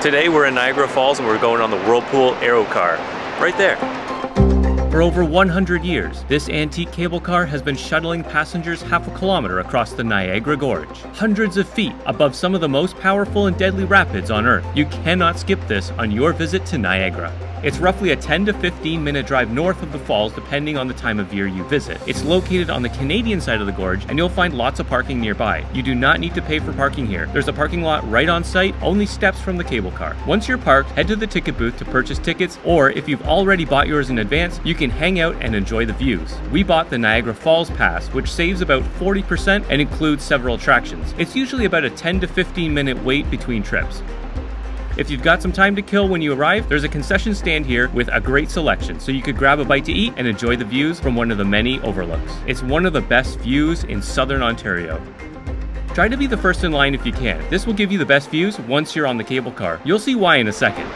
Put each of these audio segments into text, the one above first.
Today we're in Niagara Falls and we're going on the Whirlpool Aero car, right there. For over 100 years, this antique cable car has been shuttling passengers half a kilometer across the Niagara Gorge, hundreds of feet above some of the most powerful and deadly rapids on Earth. You cannot skip this on your visit to Niagara. It's roughly a 10 to 15 minute drive north of the falls depending on the time of year you visit. It's located on the Canadian side of the gorge and you'll find lots of parking nearby. You do not need to pay for parking here. There's a parking lot right on site, only steps from the cable car. Once you're parked, head to the ticket booth to purchase tickets, or if you've already bought yours in advance, you can hang out and enjoy the views. We bought the Niagara Falls Pass, which saves about 40% and includes several attractions. It's usually about a 10 to 15 minute wait between trips. If you've got some time to kill when you arrive, there's a concession stand here with a great selection, so you could grab a bite to eat and enjoy the views from one of the many overlooks. It's one of the best views in southern Ontario. Try to be the first in line if you can. This will give you the best views once you're on the cable car. You'll see why in a second.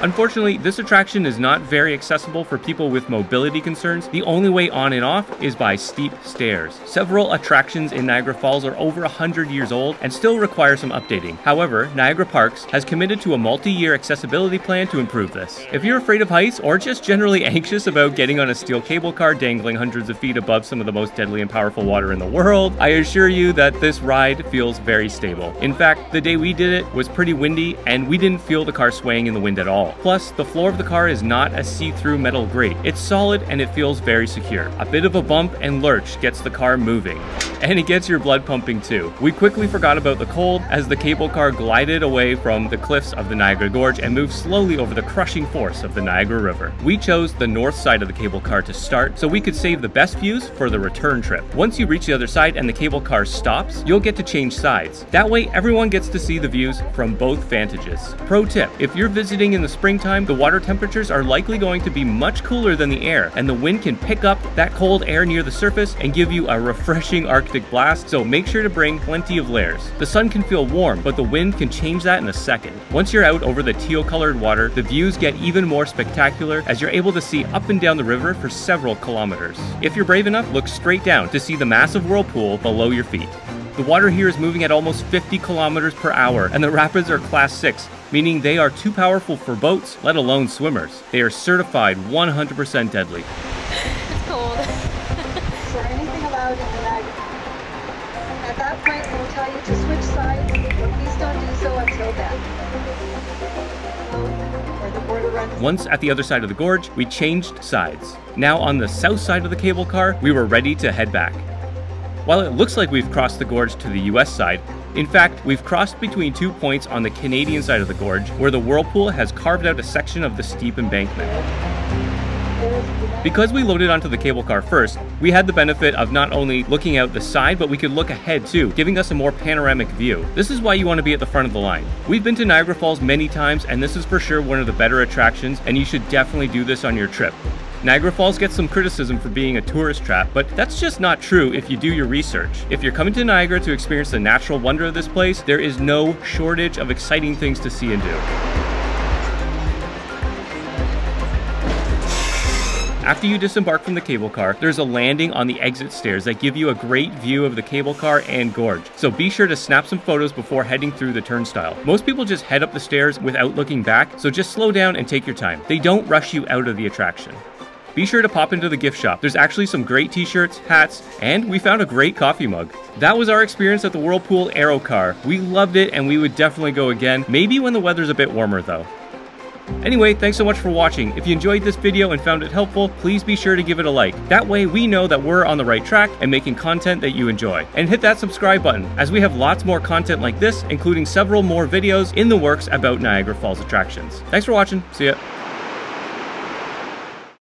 Unfortunately, this attraction is not very accessible for people with mobility concerns. The only way on and off is by steep stairs. Several attractions in Niagara Falls are over 100 years old and still require some updating. However, Niagara Parks has committed to a multi-year accessibility plan to improve this. If you're afraid of heights or just generally anxious about getting on a steel cable car dangling hundreds of feet above some of the most deadly and powerful water in the world, I assure you that this ride feels very stable. In fact, the day we did it was pretty windy and we didn't feel the car swaying in the wind at all. Plus, the floor of the car is not a see-through metal grate. It's solid and it feels very secure. A bit of a bump and lurch gets the car moving. And it gets your blood pumping too. We quickly forgot about the cold as the cable car glided away from the cliffs of the Niagara Gorge and moved slowly over the crushing force of the Niagara River. We chose the north side of the cable car to start so we could save the best views for the return trip. Once you reach the other side and the cable car stops, you'll get to change sides. That way everyone gets to see the views from both vantages. Pro tip, if you're visiting in the springtime, the water temperatures are likely going to be much cooler than the air, and the wind can pick up that cold air near the surface and give you a refreshing Arctic blast, so make sure to bring plenty of layers. The sun can feel warm, but the wind can change that in a second. Once you're out over the teal-colored water, the views get even more spectacular as you're able to see up and down the river for several kilometers. If you're brave enough, look straight down to see the massive whirlpool below your feet. The water here is moving at almost 50 kilometers per hour, and the rapids are class 6, meaning they are too powerful for boats, let alone swimmers. They are certified 100% deadly. It's cold. Is there anything allowed in the Niagara? At that point, we'll tell you to switch sides, but please don't do so until then. Or the border runs. Once at the other side of the gorge, we changed sides. Now on the south side of the cable car, we were ready to head back. While it looks like we've crossed the gorge to the US side, in fact, we've crossed between 2 points on the Canadian side of the gorge, where the Whirlpool has carved out a section of the steep embankment. Because we loaded onto the cable car first, we had the benefit of not only looking out the side, but we could look ahead too, giving us a more panoramic view. This is why you want to be at the front of the line. We've been to Niagara Falls many times, and this is for sure one of the better attractions, and you should definitely do this on your trip. Niagara Falls gets some criticism for being a tourist trap, but that's just not true if you do your research. If you're coming to Niagara to experience the natural wonder of this place, there is no shortage of exciting things to see and do. After you disembark from the cable car, there's a landing on the exit stairs that give you a great view of the cable car and gorge. So be sure to snap some photos before heading through the turnstile. Most people just head up the stairs without looking back, so just slow down and take your time. They don't rush you out of the attraction. Be sure to pop into the gift shop. There's actually some great t-shirts, hats, and we found a great coffee mug. That was our experience at the Whirlpool Aero car. We loved it and we would definitely go again, maybe when the weather's a bit warmer though. Anyway, thanks so much for watching. If you enjoyed this video and found it helpful, please be sure to give it a like. That way we know that we're on the right track and making content that you enjoy. And hit that subscribe button, as we have lots more content like this, including several more videos in the works about Niagara Falls attractions. Thanks for watching. See ya.